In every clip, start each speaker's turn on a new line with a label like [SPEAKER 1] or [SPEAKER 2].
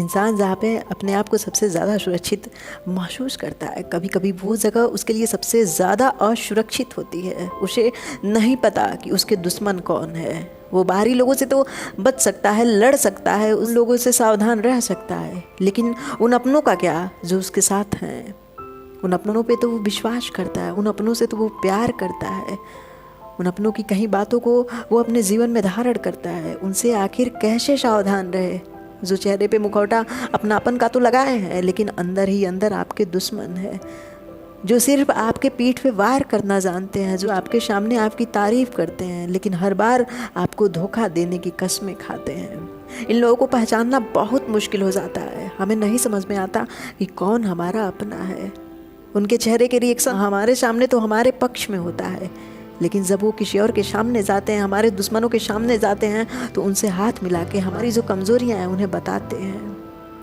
[SPEAKER 1] इंसान जहाँ पे अपने आप को सबसे ज़्यादा सुरक्षित महसूस करता है, कभी कभी वो जगह उसके लिए सबसे ज़्यादा असुरक्षित होती है। उसे नहीं पता कि उसके दुश्मन कौन है। वो बाहरी लोगों से तो बच सकता है, लड़ सकता है, उन लोगों से सावधान रह सकता है, लेकिन उन अपनों का क्या जो उसके साथ हैं। उन अपनों पे तो वो विश्वास करता है, उन अपनों से तो वो प्यार करता है, उन अपनों की कहीं बातों को वो अपने जीवन में धारण करता है। उनसे आखिर कैसे सावधान रहे जो चेहरे पे मुखौटा अपनापन का तो लगाए हैं, लेकिन अंदर ही अंदर आपके दुश्मन है, जो सिर्फ आपके पीठ पे वार करना जानते हैं, जो आपके सामने आपकी तारीफ करते हैं, लेकिन हर बार आपको धोखा देने की कसमें खाते हैं। इन लोगों को पहचानना बहुत मुश्किल हो जाता है। हमें नहीं समझ में आता कि कौन हमारा अपना है। उनके चेहरे के रिएक्शन हमारे सामने तो हमारे पक्ष में होता है, लेकिन जब वो किसी और के सामने जाते हैं, हमारे दुश्मनों के सामने जाते हैं, तो उनसे हाथ मिला के हमारी जो कमज़ोरियाँ हैं उन्हें बताते हैं।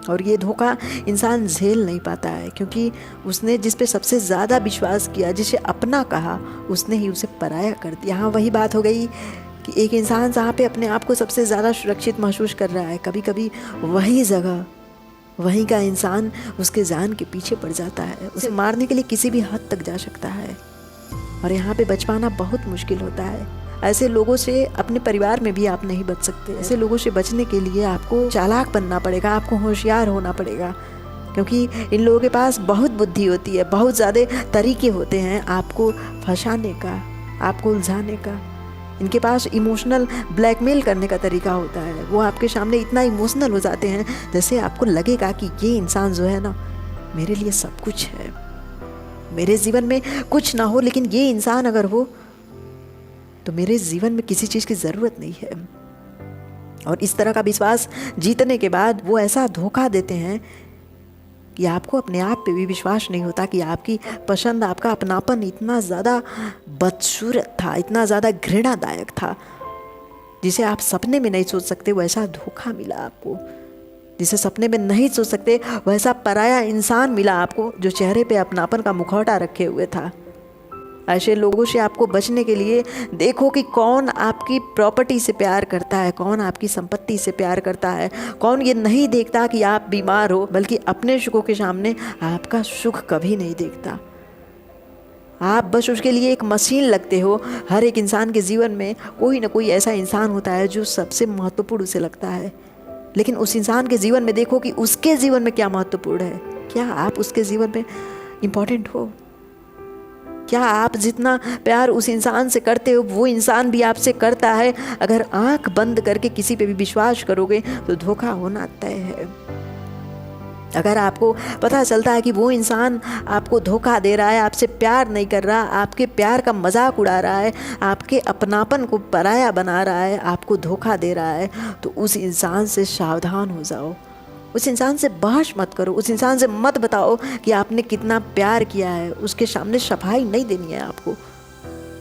[SPEAKER 1] और ये धोखा इंसान झेल नहीं पाता है, क्योंकि उसने जिस पे सबसे ज़्यादा विश्वास किया, जिसे अपना कहा, उसने ही उसे पराया कर दिया। यहाँ वही बात हो गई कि एक इंसान जहाँ पे अपने आप को सबसे ज़्यादा सुरक्षित महसूस कर रहा है, कभी कभी वही जगह, वहीं का इंसान उसके जान के पीछे पड़ जाता है। उसे मारने के लिए किसी भी हद तक जा सकता है, और यहाँ पे बच पाना बहुत मुश्किल होता है। ऐसे लोगों से अपने परिवार में भी आप नहीं बच सकते। ऐसे लोगों से बचने के लिए आपको चालाक बनना पड़ेगा, आपको होशियार होना पड़ेगा, क्योंकि इन लोगों के पास बहुत बुद्धि होती है, बहुत ज़्यादा तरीके होते हैं आपको फंसाने का, आपको उलझाने का। इनके पास इमोशनल ब्लैकमेल करने का तरीका होता है। वो आपके सामने इतना इमोशनल हो जाते हैं जैसे आपको लगेगा कि ये इंसान जो है ना, मेरे लिए सब कुछ है, मेरे जीवन में कुछ ना हो, लेकिन ये इंसान अगर हो तो मेरे जीवन में किसी चीज़ की ज़रूरत नहीं है। और इस तरह का विश्वास जीतने के बाद वो ऐसा धोखा देते हैं कि आपको अपने आप पे भी विश्वास नहीं होता कि आपकी पसंद, आपका अपनापन इतना ज़्यादा बदसूरत था, इतना ज़्यादा घृणादायक था, जिसे आप सपने में नहीं सोच सकते वैसा धोखा मिला आपको। जिसे सपने में नहीं सोच सकते वैसा पराया इंसान मिला आपको, जो चेहरे पे अपनापन का मुखौटा रखे हुए था। ऐसे लोगों से आपको बचने के लिए देखो कि कौन आपकी प्रॉपर्टी से प्यार करता है, कौन आपकी संपत्ति से प्यार करता है, कौन ये नहीं देखता कि आप बीमार हो, बल्कि अपने सुखों के सामने आपका सुख कभी नहीं देखता। आप बस उसके लिए एक मशीन लगते हो। हर एक इंसान के जीवन में कोई ना कोई ऐसा इंसान होता है जो सबसे महत्वपूर्ण उसे लगता है, लेकिन उस इंसान के जीवन में देखो कि उसके जीवन में क्या महत्वपूर्ण है। क्या आप उसके जीवन में इम्पोर्टेंट हो? क्या आप जितना प्यार उस इंसान से करते हो वो इंसान भी आपसे करता है? अगर आंख बंद करके किसी पे भी विश्वास करोगे तो धोखा होना तय है। अगर आपको पता चलता है कि वो इंसान आपको धोखा दे रहा है, आपसे प्यार नहीं कर रहा, आपके प्यार का मजाक उड़ा रहा है, आपके अपनापन को पराया बना रहा है, आपको धोखा दे रहा है, तो उस इंसान से सावधान हो जाओ। उस इंसान से बहस मत करो, उस इंसान से मत बताओ कि आपने कितना प्यार किया है। उसके सामने सफाई नहीं देनी है आपको।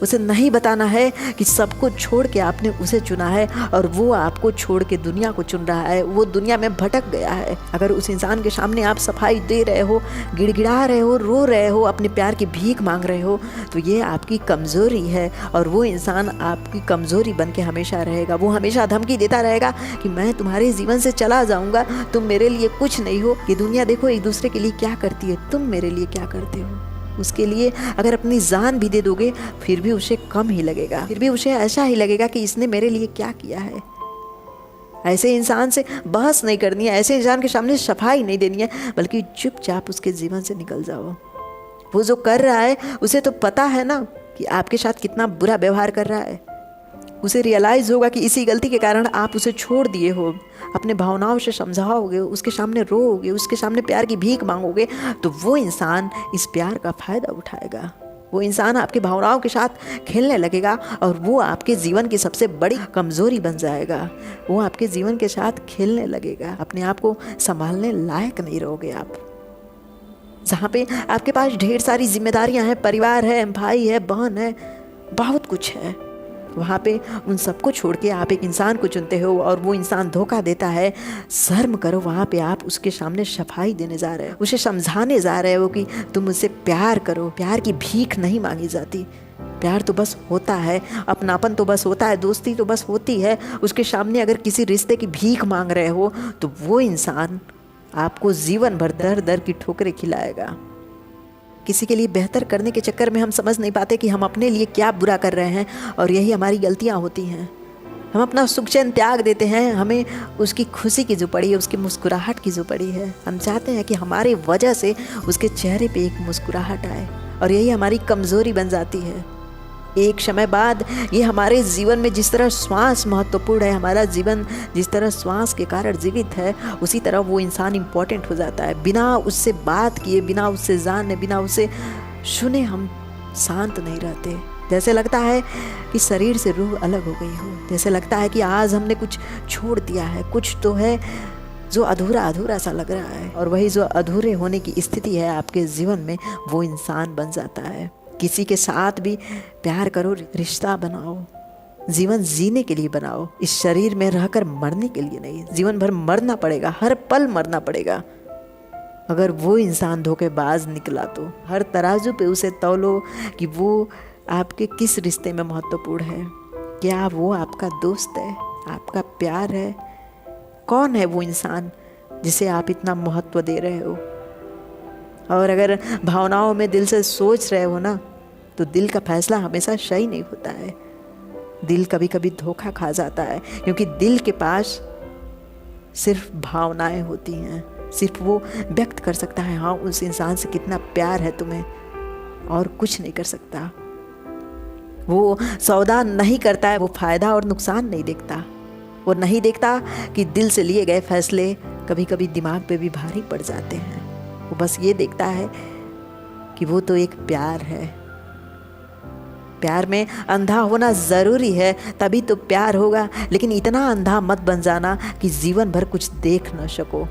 [SPEAKER 1] उसे नहीं बताना है कि सब कुछ छोड़ के आपने उसे चुना है और वो आपको छोड़ के दुनिया को चुन रहा है, वो दुनिया में भटक गया है। अगर उस इंसान के सामने आप सफाई दे रहे हो, गिड़गिड़ा रहे हो, रो रहे हो, अपने प्यार की भीख मांग रहे हो, तो ये आपकी कमज़ोरी है, और वो इंसान आपकी कमज़ोरी बन के हमेशा रहेगा। वो हमेशा धमकी देता रहेगा कि मैं तुम्हारे जीवन से चला जाऊँगा, तुम मेरे लिए कुछ नहीं हो। ये दुनिया देखो एक दूसरे के लिए क्या करती है, तुम मेरे लिए क्या करते हो। उसके लिए अगर अपनी जान भी दे दोगे फिर भी उसे कम ही लगेगा, फिर भी उसे ऐसा ही लगेगा कि इसने मेरे लिए क्या किया है। ऐसे इंसान से बहस नहीं करनी है, ऐसे इंसान के सामने सफाई नहीं देनी है, बल्कि चुपचाप उसके जीवन से निकल जाओ। वो जो कर रहा है उसे तो पता है ना कि आपके साथ कितना बुरा व्यवहार कर रहा है। उसे रियलाइज़ होगा कि इसी गलती के कारण आप उसे छोड़ दिए हो। अपने भावनाओं से समझाओगे, उसके सामने रोओगे, उसके सामने प्यार की भीख मांगोगे, तो वो इंसान इस प्यार का फ़ायदा उठाएगा। वो इंसान आपकी भावनाओं के साथ खेलने लगेगा और वो आपके जीवन की सबसे बड़ी कमज़ोरी बन जाएगा। वो आपके जीवन के साथ खेलने लगेगा, अपने आप को संभालने लायक नहीं रहोगे आप। जहाँ पे आपके पास ढेर सारी जिम्मेदारियाँ हैं, परिवार है, भाई है, बहन है, बहुत कुछ है, वहाँ पे उन सबको छोड़ के आप एक इंसान को चुनते हो और वो इंसान धोखा देता है। शर्म करो, वहाँ पे आप उसके सामने सफाई देने जा रहे हो, उसे समझाने जा रहे हो कि तुम मुझसे प्यार करो। प्यार की भीख नहीं मांगी जाती, प्यार तो बस होता है, अपनापन तो बस होता है, दोस्ती तो बस होती है। उसके सामने अगर किसी रिश्ते की भीख मांग रहे हो तो वो इंसान आपको जीवन भर दर दर की ठोकरें खिलाएगा। किसी के लिए बेहतर करने के चक्कर में हम समझ नहीं पाते कि हम अपने लिए क्या बुरा कर रहे हैं, और यही हमारी गलतियां होती हैं। हम अपना सुख चैन त्याग देते हैं, हमें उसकी खुशी की जो पड़ी है, उसकी मुस्कुराहट की जो पड़ी है, हम चाहते हैं कि हमारी वजह से उसके चेहरे पे एक मुस्कुराहट आए, और यही हमारी कमज़ोरी बन जाती है। एक समय बाद ये हमारे जीवन में जिस तरह श्वास महत्वपूर्ण है, हमारा जीवन जिस तरह श्वास के कारण जीवित है, उसी तरह वो इंसान इम्पोर्टेंट हो जाता है। बिना उससे बात किए, बिना उससे जाने, बिना उससे सुने हम शांत नहीं रहते। जैसे लगता है कि शरीर से रूह अलग हो गई हो, जैसे लगता है कि आज हमने कुछ छोड़ दिया है, कुछ तो है जो अधूरा अधूरा सा लग रहा है। और वही जो अधूरे होने की स्थिति है आपके जीवन में, वो इंसान बन जाता है। किसी के साथ भी प्यार करो, रिश्ता बनाओ, जीवन जीने के लिए बनाओ, इस शरीर में रहकर मरने के लिए नहीं। जीवन भर मरना पड़ेगा, हर पल मरना पड़ेगा। अगर वो इंसान धोखेबाज निकला तो हर तराजू पे उसे तौलो कि वो आपके किस रिश्ते में महत्वपूर्ण है। क्या वो आपका दोस्त है, आपका प्यार है? कौन है वो इंसान जिसे आप इतना महत्व दे रहे हो? और अगर भावनाओं में दिल से सोच रहे हो ना, तो दिल का फैसला हमेशा सही नहीं होता है। दिल कभी कभी धोखा खा जाता है, क्योंकि दिल के पास सिर्फ भावनाएं होती हैं। सिर्फ वो व्यक्त कर सकता है, हाँ, उस इंसान से कितना प्यार है तुम्हें, और कुछ नहीं कर सकता। वो सौदा नहीं करता है, वो फ़ायदा और नुकसान नहीं देखता। वो नहीं देखता कि दिल से लिए गए फैसले कभी कभी दिमाग पे भी भारी पड़ जाते हैं। वो बस ये देखता है कि वो तो एक प्यार है। प्यार में अंधा होना ज़रूरी है, तभी तो प्यार होगा। लेकिन इतना अंधा मत बन जाना कि जीवन भर कुछ देख न सको।